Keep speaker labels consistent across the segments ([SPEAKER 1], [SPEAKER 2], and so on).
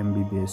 [SPEAKER 1] MBBS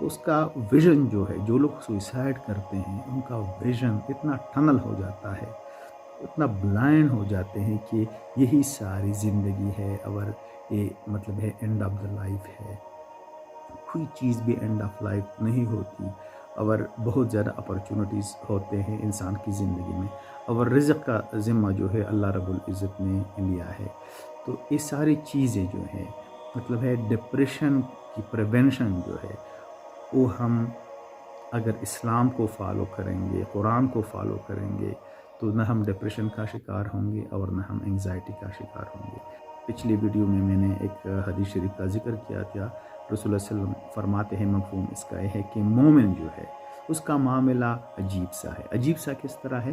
[SPEAKER 1] اس کا vision جو ہے، جو لوگ سوئسائڈ کرتے ہیں ان کا ویژن اتنا ٹنل ہو جاتا ہے، اتنا بلائنڈ ہو جاتے ہیں کہ یہی ساری زندگی ہے، اور یہ مطلب ہے اینڈ آف دا لائف ہے. کوئی چیز بھی اینڈ آف لائف نہیں ہوتی، اور بہت زیادہ اپرچونٹیز ہوتے ہیں انسان کی زندگی میں، اور رزق کا ذمہ جو ہے اللہ رب العزت نے لیا ہے. تو یہ ساری چیزیں جو ہیں مطلب ہے ڈپریشن کی پریونشن جو ہے وہ ہم اگر اسلام کو فالو کریں گے، قرآن کو فالو کریں گے، تو نہ ہم ڈپریشن کا شکار ہوں گے اور نہ ہم انگزائٹی کا شکار ہوں گے. پچھلی ویڈیو میں نے ایک حدیث شریف کا ذکر کیا تھا. رسول اللہ صلی اللہ علیہ وسلم فرماتے ہیں، مفہوم اس کا یہ ہے کہ مومن جو ہے اس کا معاملہ عجیب سا ہے. عجیب سا کس طرح ہے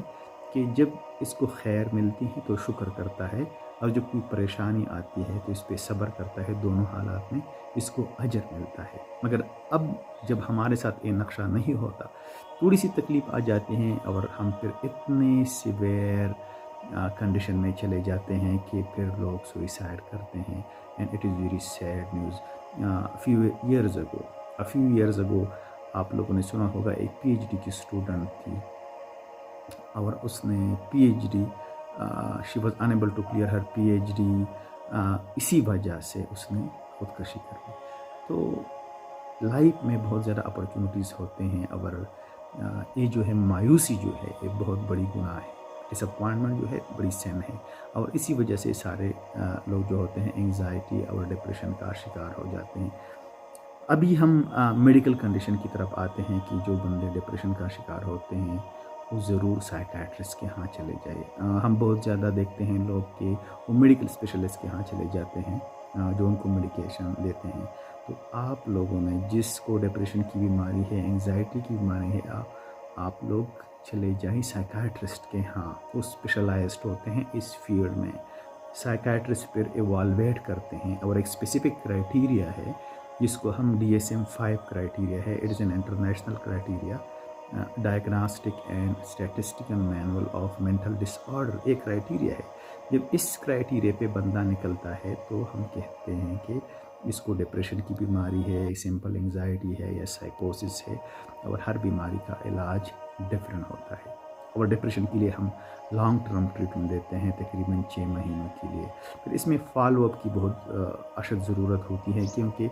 [SPEAKER 1] کہ جب اس کو خیر ملتی ہے تو شکر کرتا ہے، اور جب کوئی پریشانی آتی ہے تو اس پہ صبر کرتا ہے. دونوں حالات میں اس کو اجر ملتا ہے. مگر اب جب ہمارے ساتھ یہ نقشہ نہیں ہوتا، تھوڑی سی تکلیف آ جاتی ہیں اور ہم پھر اتنے سیویئر کنڈیشن میں چلے جاتے ہیں کہ پھر لوگ سوئسائڈ کرتے ہیں. And it is very sad news. few years ago آپ لوگوں نے سنا ہوگا ایک پی ایچ ڈی کی اسٹوڈنٹ تھی، اور اس نے P H D she was unable to clear her P H D. اسی وجہ سے اس نے خودکشی کر لی. تو لائف میں بہت زیادہ اپرچونٹیز ہوتے ہیں، اور یہ جو ہے مایوسی جو ہے یہ بہت بڑی گناہ ہے. ڈس اپوائنٹمنٹ جو ہے بڑی سین ہے، اور اسی وجہ سے سارے لوگ جو ہوتے ہیں انگزائٹی اور ڈپریشن کا شکار ہو جاتے ہیں. ابھی ہم میڈیکل کنڈیشن کی طرف آتے ہیں کہ جو بندے ڈپریشن کا شکار ہوتے ہیں وہ ضرور سائیکیٹرسٹ کے ہاں چلے جائے. ہم بہت زیادہ دیکھتے ہیں لوگ کہ وہ میڈیکل اسپیشلسٹ کے ہاں چلے جاتے ہیں جو ان کو میڈیکیشن دیتے ہیں. تو آپ لوگوں نے جس کو ڈپریشن کی بیماری ہے، انگزائٹی کی بیماری ہے، آپ لوگ چلے جائیں سائیکیٹرسٹ کے ہاں. وہ اسپیشلائزڈ ہوتے ہیں اس فیلڈ میں. سائیکیٹرسٹ پھر ایوالویٹ کرتے ہیں، اور ایک اسپیسیفک کرائٹیریا ہے جس کو ہم DSM-5 کرائٹیریا ہے. It is an international criteria, diagnostic and statistical manual of mental disorder. ایک کرائٹیریا ہے. جب اس کرائٹیریا پہ بندہ نکلتا ہے تو ہم کہتے ہیں کہ اس کو ڈپریشن کی بیماری ہے، سمپل انگزائٹی ہے یا سائیکوسس ہے. اور ہر بیماری کا علاج ڈفرینٹ ہوتا ہے، اور ڈپریشن کے لیے ہم لانگ ٹرم ٹریٹمنٹ دیتے ہیں تقریباً 6 مہینوں کے لیے. پھر اس میں فالو اپ کی بہت اشد ضرورت ہوتی ہے، کیونکہ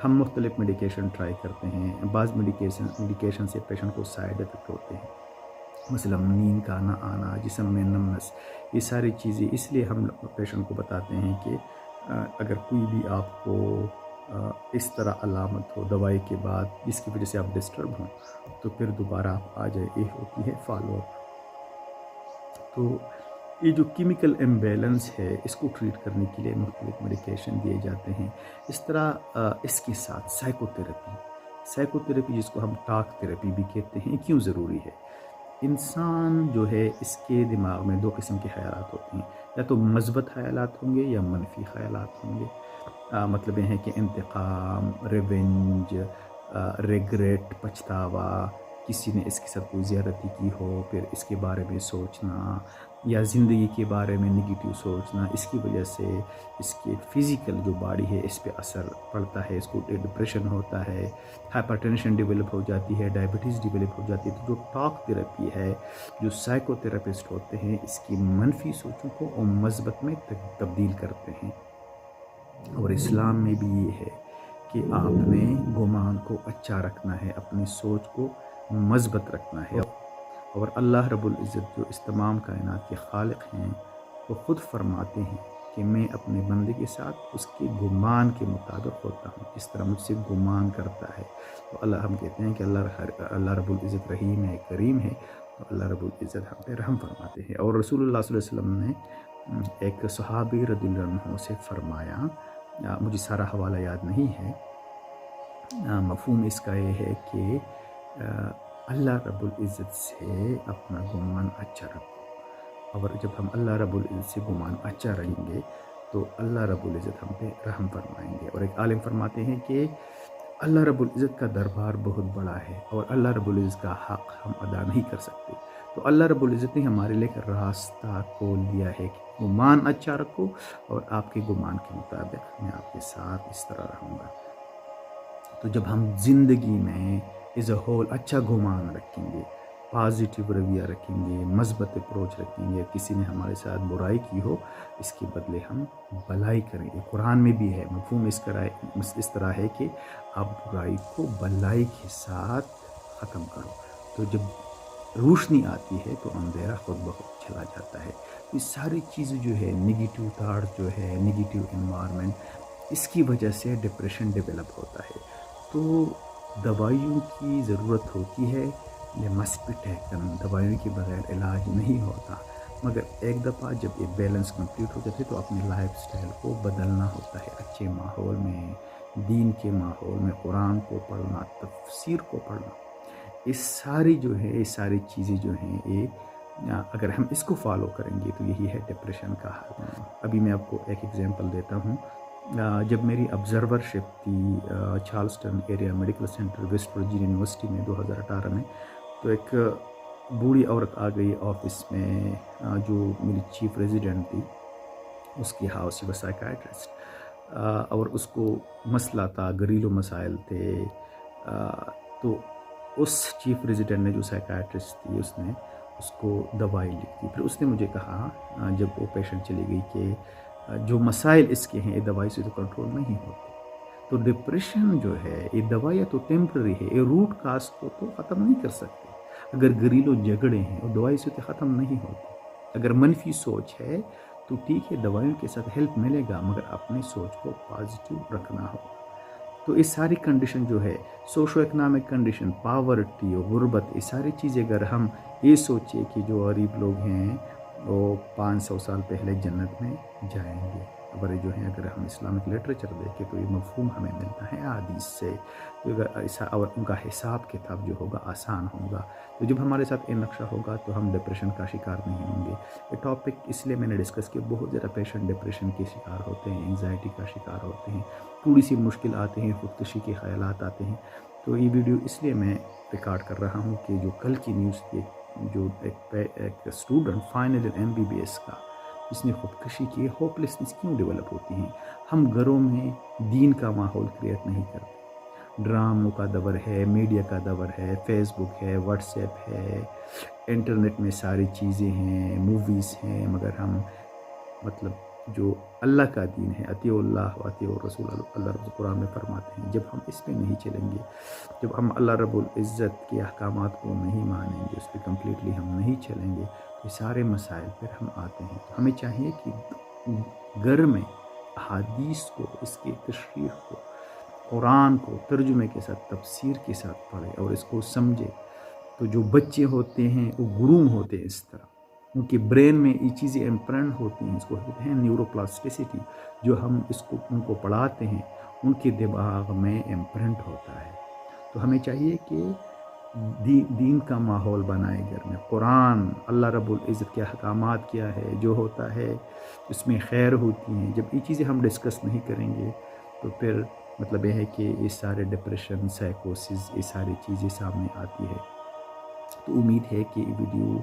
[SPEAKER 1] ہم مختلف میڈیکیشن ٹرائی کرتے ہیں. بعض میڈیکیشن سے پیشنٹ کو سائیڈ افیکٹ ہوتے ہیں، مثلا نیند کا نہ آنا، جسم میں نمنس. یہ ساری چیزیں اس لیے ہم پیشنٹ کو بتاتے ہیں کہ اگر کوئی بھی آپ کو اس طرح علامت ہو دوائی کے بعد جس کی وجہ سے آپ ڈسٹرب ہوں، تو پھر دوبارہ آپ آ جائے. یہ ہوتی ہے فالو اپ. تو یہ جو کیمیکل امبیلنس ہے اس کو ٹریٹ کرنے کے لیے مختلف میڈیکیشن دیے جاتے ہیں. اس طرح اس کے ساتھ سائیکو تھراپی جس کو ہم ٹاک تھراپی بھی کہتے ہیں، کیوں ضروری ہے؟ انسان جو ہے اس کے دماغ میں 2 قسم کے خیالات ہوتے ہیں، یا تو مثبت خیالات ہوں گے یا منفی خیالات ہوں گے. مطلب یہ ہے کہ انتقام، ریونج، ریگریٹ، پچھتاوا، کسی نے اس کے ساتھ کوئی زیادتی کی ہو پھر اس کے بارے میں سوچنا، یا زندگی کے بارے میں نگیٹیو سوچنا. اس کی وجہ سے اس کے فزیکل جو باڈی ہے اس پہ اثر پڑتا ہے. اس کو ڈپریشن ہوتا ہے، ہائپر ٹینشن ڈیولپ ہو جاتی ہے، ڈائبٹیز ڈیولپ ہو جاتی ہے. تو جو ٹاک تھراپی ہے، جو سائیکو تھراپسٹ ہوتے ہیں، اس کی منفی سوچوں کو اور مثبت میں تبدیل کرتے ہیں. اور اسلام میں بھی یہ ہے کہ آپ نے گمان کو اچھا رکھنا ہے، اپنی سوچ کو مثبت رکھنا ہے. اور اللہ رب العزت جو اس تمام کائنات کے خالق ہیں وہ خود فرماتے ہیں کہ میں اپنے بندے کے ساتھ اس کے گمان کے مطابق ہوتا ہوں جس طرح مجھ سے گمان کرتا ہے. تو ہم کہتے ہیں کہ اللہ رب العزت رحیم ہے، کریم ہے، تو اللہ رب العزت ہم پہ رحم فرماتے ہیں. اور رسول اللہ صلی اللہ علیہ وسلم نے ایک صحابی رضی اللہ عنہ سے فرمایا، مجھے سارا حوالہ یاد نہیں ہے، مفہوم اس کا یہ ہے کہ اللہ رب العزت سے اپنا گمان اچھا رکھو. اور جب ہم اللہ رب العزت سے گمان اچھا رہیں گے تو اللہ رب العزت ہم پہ رحم فرمائیں گے. اور ایک عالم فرماتے ہیں کہ اللہ رب العزت کا دربار بہت بڑا ہے اور اللہ رب العزت کا حق ہم ادا نہیں کر سکتے. تو اللہ رب العزت نے ہمارے لیے ایک راستہ کھول دیا ہے کہ گمان اچھا رکھو، اور آپ کے گمان کے مطابق میں آپ کے ساتھ اس طرح رہوں گا. تو جب ہم زندگی میں ایز اے ہول اچھا گمان رکھیں گے، پازیٹیو رویہ رکھیں گے، مثبت اپروچ رکھیں گے، کسی نے ہمارے ساتھ برائی کی ہو اس کے بدلے ہم بھلائی کریں گے۔ قرآن میں بھی ہے، مفہوم اس طرح ہے کہ آپ برائی کو بھلائی کے ساتھ ختم کرو۔ تو جب روشنی آتی ہے تو اندھیرا خود بخود چلا جاتا ہے۔ یہ ساری چیزیں جو ہے، نگیٹیو تھاٹ جو ہے، نگیٹیو انوائرمنٹ، اس کی وجہ سے ڈپریشن ڈیولپ ہوتا ہے۔ تو دوائیوں کی ضرورت ہوتی ہے، یہ مسٹ بی ٹیکن، دوائیوں کے بغیر علاج نہیں ہوتا۔ مگر ایک دفعہ جب یہ بیلنس کمپلیٹ ہو جاتے تو اپنے لائف سٹائل کو بدلنا ہوتا ہے، اچھے ماحول میں، دین کے ماحول میں، قرآن کو پڑھنا، تفسیر کو پڑھنا، یہ ساری جو ہے، یہ ساری چیزیں جو ہیں، یہ اگر ہم اس کو فالو کریں گے تو یہی ہے ڈپریشن کا حل۔ ابھی میں آپ کو ایک ایگزامپل دیتا ہوں۔ جب میری آبزرور شپ تھی Charleston area medical centre West Virginia University میں 2018 میں، تو ایک بوڑھی عورت آ گئی آفس میں، جو میری چیف ریزیڈنٹ تھی، اس کی ہاؤس ہی سائیکائٹرسٹ، اور اس کو مسئلہ تھا، گھریلو مسائل تھے۔ تو اس چیف ریزیڈنٹ نے، جو سائیکائٹرسٹ تھی، اس نے اس کو دوائی لکھ دی۔ پھر اس نے مجھے کہا جب وہ پیشنٹ چلی گئی کہ جو مسائل اس کے ہیں یہ دوائی سے تو کنٹرول نہیں ہوتے۔ تو ڈپریشن جو ہے یہ دوائی تو ٹیمپرری ہے، یہ روٹ کاز کو تو ختم نہیں کر سکتے۔ اگر گھریلو جھگڑے ہیں وہ دوائی سے تو ختم نہیں ہوتے۔ اگر منفی سوچ ہے تو ٹھیک ہے، دوائیوں کے ساتھ ہیلپ ملے گا، مگر اپنی سوچ کو پازیٹیو رکھنا ہوگا۔ تو یہ ساری کنڈیشن جو ہے، سوشو اکنامک کنڈیشن، پاورٹی اور غربت، یہ ساری چیزیں اگر ہم یہ سوچیں کہ جو غریب لوگ ہیں وہ 500 سال پہلے جنت میں جائیں گے، جو ہیں، اگر ہم اسلامک لٹریچر دیکھیں تو یہ مفہوم ہمیں ملتا ہے حدیث سے، تو اگر ایسا، اور ان کا حساب کتاب جو ہوگا آسان ہوگا۔ تو جب ہمارے ساتھ یہ نقشہ ہوگا تو ہم ڈپریشن کا شکار نہیں ہوں گے۔ یہ ٹاپک اس لیے میں نے ڈسکس کیا، بہت زیادہ پیشنٹ ڈپریشن کے شکار ہوتے ہیں، انزائٹی کا شکار ہوتے ہیں، تھوڑی سی مشکل آتے ہیں، خودکشی کے خیالات آتے ہیں۔ تو یہ ویڈیو اس لیے میں ریکارڈ کر رہا ہوں کہ جو کل کی نیوز تھی، جو ایک اسٹوڈنٹ فائنل MBBS کا، اس نے خودکشی کی، ہوپلیسنس کیوں ڈیولپ ہوتی ہیں؟ ہم گھروں میں دین کا ماحول کریٹ نہیں کرتے، ڈراموں کا دور ہے، میڈیا کا دور ہے، فیس بک ہے، واٹس ایپ ہے، انٹرنیٹ میں ساری چیزیں ہیں، موویز ہیں، مگر ہم جو اللہ کا دین ہے، اطیعوا اللہ و اطیعوا الرسول، اللہ رب قرآن میں فرماتے ہیں، جب ہم اس پہ نہیں چلیں گے، جب ہم اللہ رب العزت کے احکامات کو نہیں مانیں گے، اس پہ کمپلیٹلی ہم نہیں چلیں گے، تو سارے مسائل پر ہم آتے ہیں۔ ہمیں چاہیے کہ گھر میں احادیث کو، اس کی تشریح کو، قرآن کو ترجمے کے ساتھ، تفسیر کے ساتھ پڑھے اور اس کو سمجھے۔ تو جو بچے ہوتے ہیں وہ گروم ہوتے ہیں اس طرح، ان کے برین میں یہ چیزیں امپرنٹ ہوتی ہیں، اس کو کہتے ہیں نیورو پلاسٹیسٹی، جو ہم اس کو ان کو پڑھاتے ہیں ان کے دماغ میں امپرنٹ ہوتا ہے۔ تو ہمیں چاہیے کہ دین کا ماحول بنائے گھر میں، قرآن، اللہ رب العزت کے احکامات کیا ہے، جو ہوتا ہے اس میں خیر ہوتی ہیں۔ جب یہ چیزیں ہم ڈسکس نہیں کریں گے تو پھر یہ ہے کہ یہ سارے ڈپریشن، سائیکوسس، یہ ساری چیزیں سامنے آتی ہے۔ تو امید ہے کہ یہ ویڈیو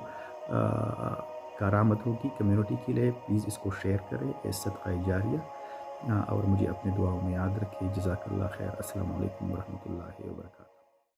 [SPEAKER 1] کارآمد ہوگی کمیونٹی کے لیے۔ پلیز اس کو شیئر کریں، صدقہ جاریہ، اور مجھے اپنے دعاؤں میں یاد رکھیں۔ جزاک اللہ خیر۔ السلام علیکم ورحمۃ اللہ وبرکاتہ۔